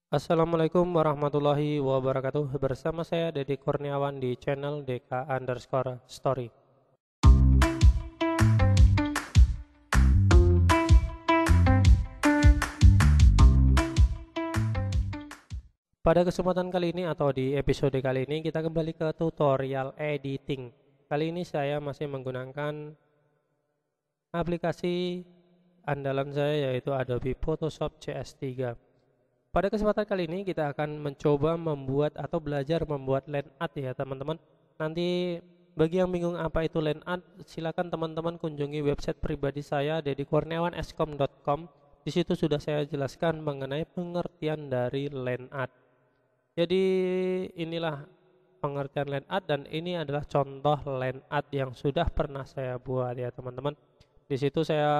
Assalamualaikum warahmatullahi wabarakatuh. Bersama saya Deddy Kurniawan di channel DK_Story. Pada kesempatan kali ini atau di episode kali ini kita kembali ke tutorial editing. Kali ini saya masih menggunakan aplikasi andalan saya yaitu Adobe Photoshop CS3. Pada kesempatan kali ini kita akan mencoba membuat atau belajar membuat land art ya teman-teman. Nanti bagi yang bingung apa itu land art, silakan teman-teman kunjungi website pribadi saya dedikurniawanescom.com. Di situ sudah saya jelaskan mengenai pengertian dari land art. Jadi inilah pengertian land art dan ini adalah contoh land art yang sudah pernah saya buat ya teman-teman. Di situ saya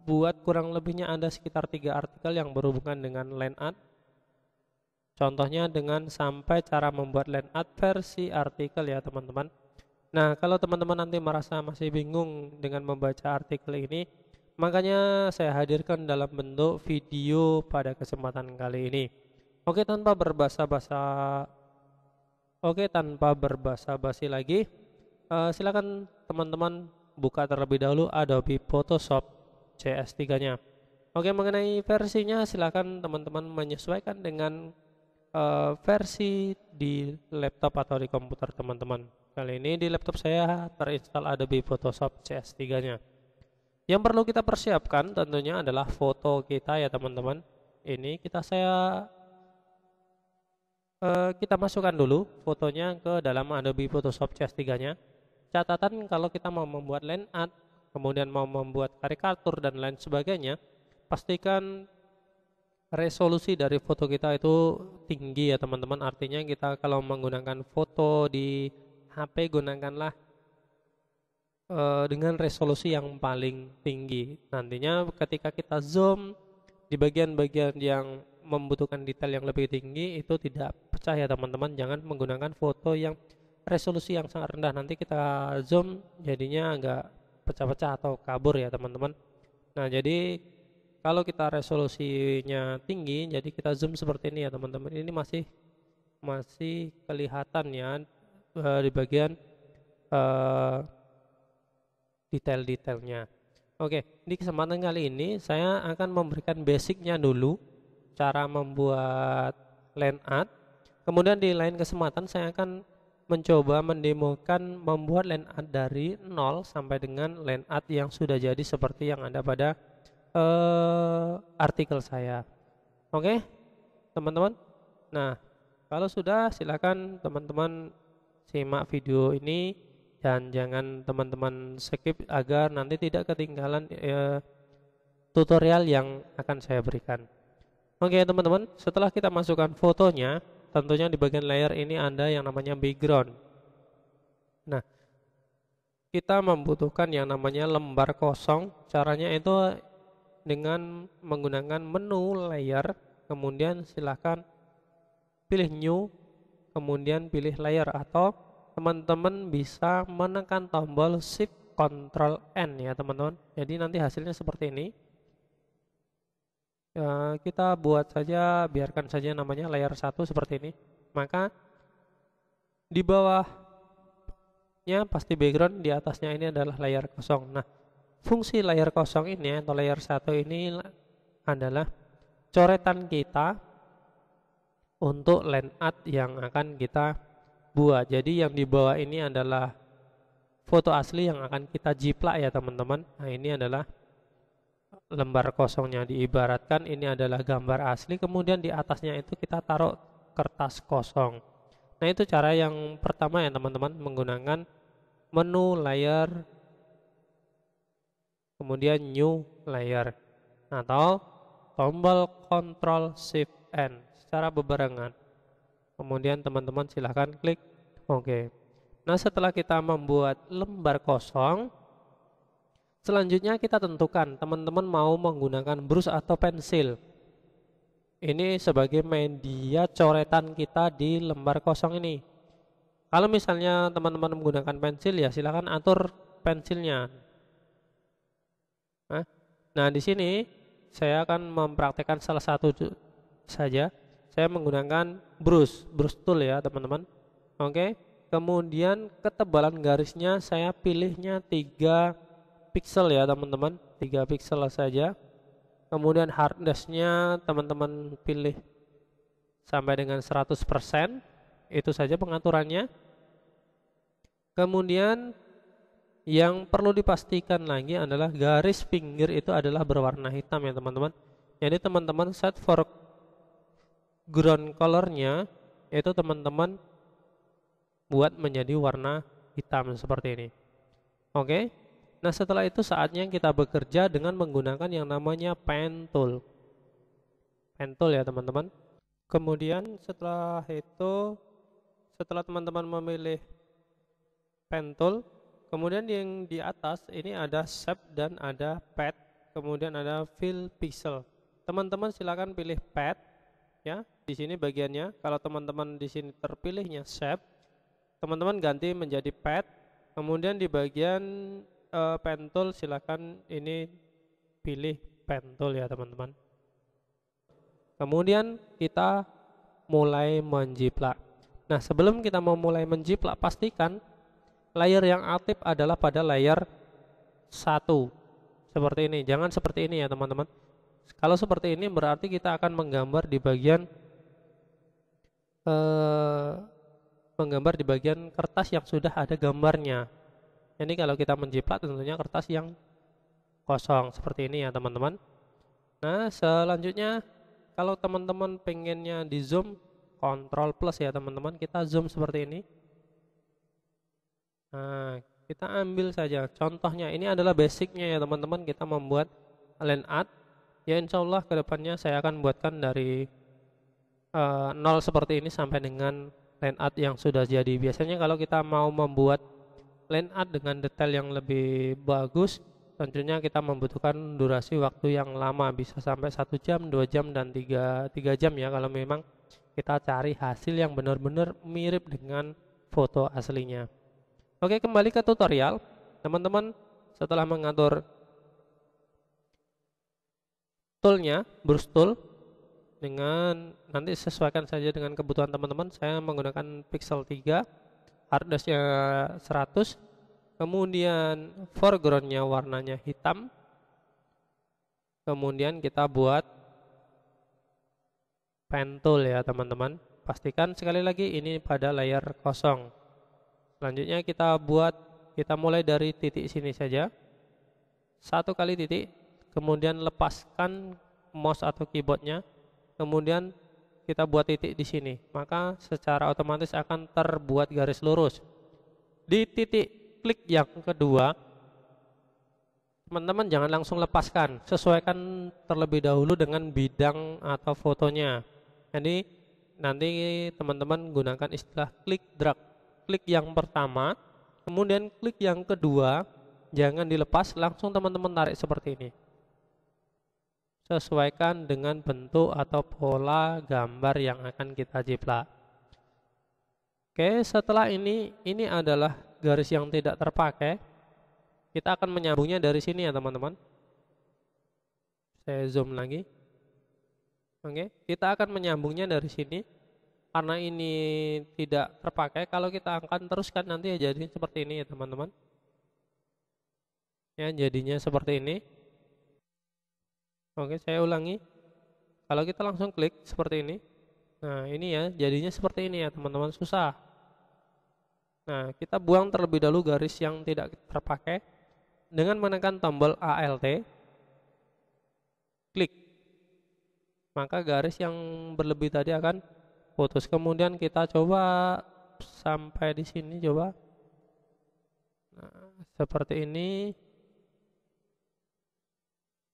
buat kurang lebihnya ada sekitar 3 artikel yang berhubungan dengan land art. Contohnya dengan sampai cara membuat land art versi artikel ya teman-teman. Nah, kalau teman-teman nanti merasa masih bingung dengan membaca artikel ini, makanya saya hadirkan dalam bentuk video pada kesempatan kali ini. Oke, tanpa berbasa-basi lagi, silakan teman-teman buka terlebih dahulu Adobe Photoshop CS3-nya. Oke, mengenai versinya silakan teman-teman menyesuaikan dengan versi di laptop atau di komputer teman-teman. Kali ini di laptop saya terinstall Adobe Photoshop CS3-nya. Yang perlu kita persiapkan tentunya adalah foto kita ya teman-teman. Ini kita masukkan dulu fotonya ke dalam Adobe Photoshop CS3-nya. Catatan kalau kita mau membuat land art, kemudian mau membuat karikatur dan lain sebagainya, pastikan resolusi dari foto kita itu tinggi ya teman-teman. Artinya kita kalau menggunakan foto di HP gunakanlah dengan resolusi yang paling tinggi. Nantinya ketika kita zoom di bagian-bagian yang membutuhkan detail yang lebih tinggi itu tidak pecah ya teman-teman. Jangan menggunakan foto yang resolusi yang sangat rendah, nanti kita zoom jadinya agak pecah-pecah atau kabur ya teman-teman. Nah, jadi kalau kita resolusinya tinggi, jadi kita zoom seperti ini ya teman-teman. Ini masih kelihatan ya di bagian detail-detailnya. Oke, di kesempatan kali ini saya akan memberikan basicnya dulu, cara membuat land art. Kemudian di lain kesempatan saya akan mencoba mendemokan membuat land art dari 0 sampai dengan land art yang sudah jadi seperti yang ada pada artikel saya. Oke, teman-teman. Nah, kalau sudah silakan teman-teman simak video ini dan jangan teman-teman skip agar nanti tidak ketinggalan tutorial yang akan saya berikan. Oke teman-teman, setelah kita masukkan fotonya, tentunya di bagian layer ini ada yang namanya background. Nah, kita membutuhkan yang namanya lembar kosong. Caranya itu dengan menggunakan menu layer, kemudian silahkan pilih new, kemudian pilih layer, atau teman-teman bisa menekan tombol shift Ctrl N ya teman-teman. Jadi nanti hasilnya seperti ini. Kita buat saja, biarkan saja namanya layer 1 seperti ini. Maka di bawahnya pasti background, di atasnya ini adalah layar kosong. Nah, fungsi layar kosong ini atau layer 1 ini adalah coretan kita untuk land art yang akan kita buat. Jadi yang di bawah ini adalah foto asli yang akan kita jiplak ya teman-teman. Nah, ini adalah lembar kosongnya, diibaratkan ini adalah gambar asli, kemudian di atasnya itu kita taruh kertas kosong. Nah, itu cara yang pertama ya teman-teman, menggunakan menu layer kemudian new layer atau tombol Ctrl Shift N secara bebarengan. Kemudian teman-teman silahkan klik OK. Nah, setelah kita membuat lembar kosong, selanjutnya kita tentukan teman-teman mau menggunakan brush atau pensil. Ini sebagai media coretan kita di lembar kosong ini. Kalau misalnya teman-teman menggunakan pensil ya silakan atur pensilnya. Nah, di sini saya akan mempraktekkan salah satu saja. Saya menggunakan brush tool ya teman-teman. Oke, kemudian ketebalan garisnya saya pilihnya 3 pixel ya teman-teman, 3 pixel saja. Kemudian hardness-nya teman-teman pilih sampai dengan 100%, itu saja pengaturannya. Kemudian yang perlu dipastikan lagi adalah garis finger itu adalah berwarna hitam ya teman-teman. Jadi teman-teman set for ground colornya itu teman-teman buat menjadi warna hitam seperti ini. Oke. Nah, setelah itu saatnya kita bekerja dengan menggunakan yang namanya pen tool. Pen tool ya teman-teman. Kemudian setelah itu, setelah teman-teman memilih pen tool, kemudian yang di atas ini ada shape dan ada pad, kemudian ada fill pixel. Teman-teman silakan pilih pad ya. Di sini bagiannya, kalau teman-teman di sini terpilihnya shape, teman-teman ganti menjadi pad. Kemudian di bagian pen tool silakan ini pilih pen tool ya teman-teman. Kemudian kita mulai menjiplak. Nah, sebelum kita memulai menjiplak, pastikan layer yang aktif adalah pada layer 1 seperti ini. Jangan seperti ini ya teman-teman. Kalau seperti ini berarti kita akan menggambar di bagian kertas yang sudah ada gambarnya. Ini kalau kita menjiplak tentunya kertas yang kosong seperti ini ya teman-teman. Nah, selanjutnya kalau teman-teman pengennya di zoom, Ctrl plus ya teman-teman, kita zoom seperti ini. Nah, kita ambil saja contohnya. Ini adalah basicnya ya teman-teman, kita membuat line art. Ya insya Allah kedepannya saya akan buatkan dari 0 seperti ini sampai dengan line art yang sudah jadi. Biasanya kalau kita mau membuat line art dengan detail yang lebih bagus, tentunya kita membutuhkan durasi waktu yang lama, bisa sampai 1 jam, 2 jam, dan 3 jam ya, kalau memang kita cari hasil yang benar-benar mirip dengan foto aslinya. Oke, kembali ke tutorial. Teman-teman setelah mengatur toolnya, brush tool, dengan nanti sesuaikan saja dengan kebutuhan teman-teman. Saya menggunakan pixel 3, hardness-nya 100, kemudian foreground-nya warnanya hitam. Kemudian kita buat pen tool ya teman-teman. Pastikan sekali lagi ini pada layar kosong. Selanjutnya kita mulai dari titik sini saja. 1 kali titik, kemudian lepaskan mouse atau keyboardnya, kemudian kita buat titik di sini, maka secara otomatis akan terbuat garis lurus. Di titik klik yang kedua, teman-teman jangan langsung lepaskan, sesuaikan terlebih dahulu dengan bidang atau fotonya. Jadi nanti teman-teman gunakan istilah klik drag. Klik yang pertama, kemudian klik yang kedua, jangan dilepas, langsung teman-teman tarik seperti ini. Sesuaikan dengan bentuk atau pola gambar yang akan kita jiplak. Oke, setelah ini adalah garis yang tidak terpakai. Kita akan menyambungnya dari sini ya teman-teman. Saya zoom lagi. Oke, kita akan menyambungnya dari sini. Karena ini tidak terpakai, kalau kita akan teruskan nanti ya jadi seperti ini ya teman-teman. Ya, jadinya seperti ini. Oke, saya ulangi. Kalau kita langsung klik seperti ini, nah ini ya jadinya seperti ini ya teman-teman, susah. Nah, kita buang terlebih dahulu garis yang tidak terpakai dengan menekan tombol ALT, klik. Maka garis yang berlebih tadi akan putus. Kemudian kita coba sampai di sini, coba. Nah, seperti ini.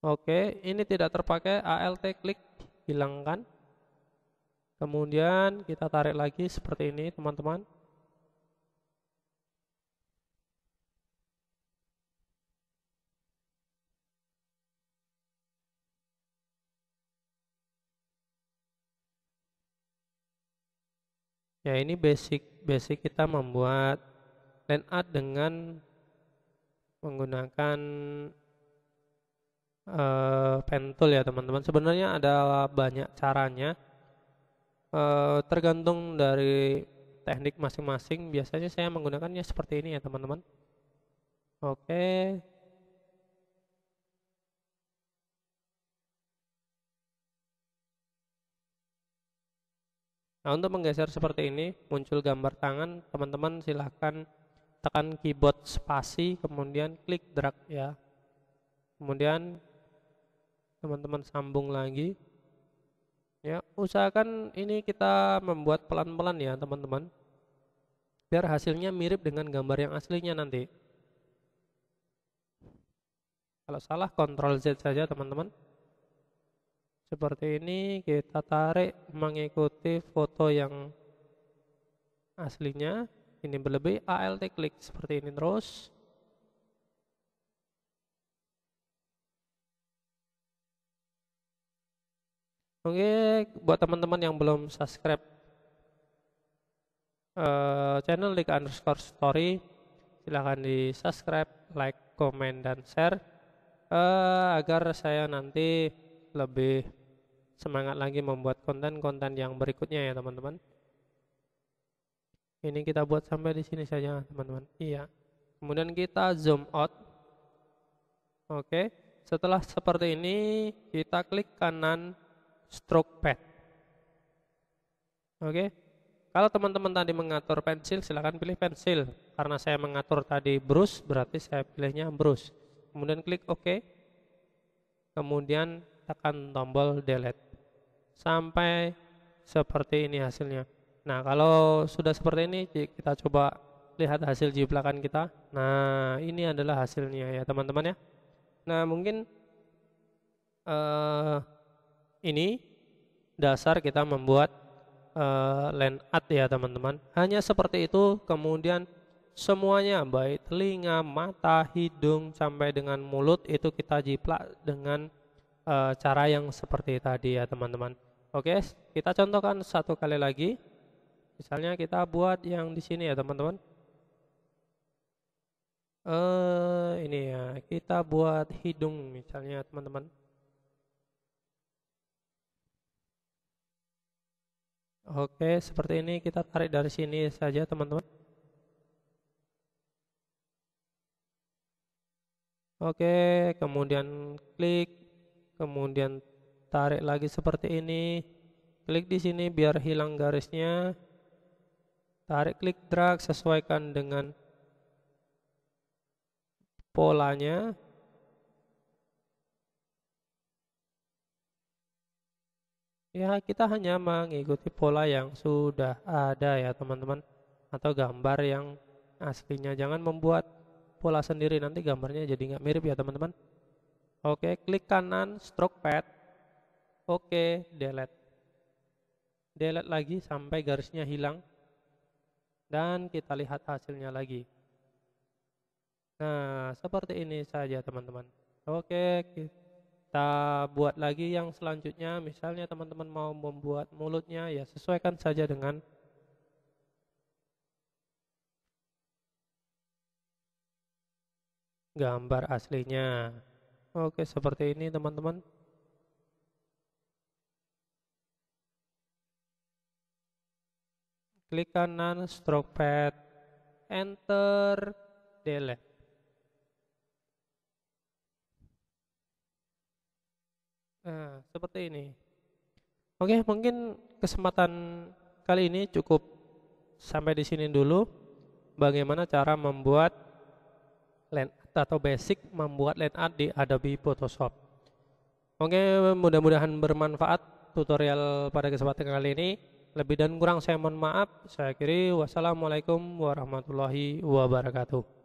Oke, ini tidak terpakai, ALT klik, hilangkan. Kemudian kita tarik lagi seperti ini, teman-teman. Ya, ini basic kita membuat line art dengan menggunakan pen tool ya teman-teman. Sebenarnya ada banyak caranya, tergantung dari teknik masing-masing. Biasanya saya menggunakannya seperti ini ya teman-teman. Oke. Nah, untuk menggeser seperti ini, muncul gambar tangan, teman-teman silahkan tekan keyboard spasi, kemudian klik drag ya. Kemudian teman-teman sambung lagi. Ya, usahakan ini kita membuat pelan-pelan ya, teman-teman. Biar hasilnya mirip dengan gambar yang aslinya nanti. Kalau salah, Ctrl Z saja, teman-teman. Seperti ini, kita tarik mengikuti foto yang aslinya. Ini berlebih, Alt klik seperti ini terus. Oke, buat teman-teman yang belum subscribe channel Lik_story, silahkan di subscribe, like, komen, dan share agar saya nanti lebih semangat lagi membuat konten-konten yang berikutnya ya teman-teman. Ini kita buat sampai di sini saja teman-teman. Iya. Kemudian kita zoom out. Oke. Setelah seperti ini, kita klik kanan stroke pad. Oke. Kalau teman-teman tadi mengatur pensil, silahkan pilih pensil. Karena saya mengatur tadi brush, berarti saya pilihnya brush. Kemudian klik OK. Kemudian tekan tombol delete. Sampai seperti ini hasilnya. Nah, kalau sudah seperti ini, kita coba lihat hasil jiplakan kita. Nah, ini adalah hasilnya ya teman-teman ya. Nah, mungkin ini dasar kita membuat land art ya teman-teman. Hanya seperti itu, kemudian semuanya baik telinga, mata, hidung sampai dengan mulut itu kita jiplak dengan cara yang seperti tadi ya teman-teman. Oke, kita contohkan satu kali lagi. Misalnya kita buat yang di sini ya teman-teman. Ini ya, kita buat hidung misalnya teman-teman. Oke, seperti ini kita tarik dari sini saja teman-teman. Oke, kemudian klik, kemudian tarik lagi seperti ini. Klik di sini biar hilang garisnya. Tarik, klik, drag, sesuaikan dengan polanya. Ya, kita hanya mengikuti pola yang sudah ada ya teman-teman, atau gambar yang aslinya. Jangan membuat pola sendiri, nanti gambarnya jadi nggak mirip ya teman-teman. Oke, klik kanan stroke pad. Oke, delete. Delete lagi sampai garisnya hilang. Dan kita lihat hasilnya lagi. Nah, seperti ini saja teman-teman. Oke, kita buat lagi yang selanjutnya. Misalnya teman-teman mau membuat mulutnya, ya sesuaikan saja dengan gambar aslinya. Oke, seperti ini teman-teman. Klik kanan stroke pad, enter, delete. Nah, seperti ini. Oke, mungkin kesempatan kali ini cukup sampai di sini dulu. Bagaimana cara membuat land art atau basic membuat land art di Adobe Photoshop. Oke, mudah-mudahan bermanfaat tutorial pada kesempatan kali ini. Lebih dan kurang saya mohon maaf. Saya akhiri, wassalamualaikum warahmatullahi wabarakatuh.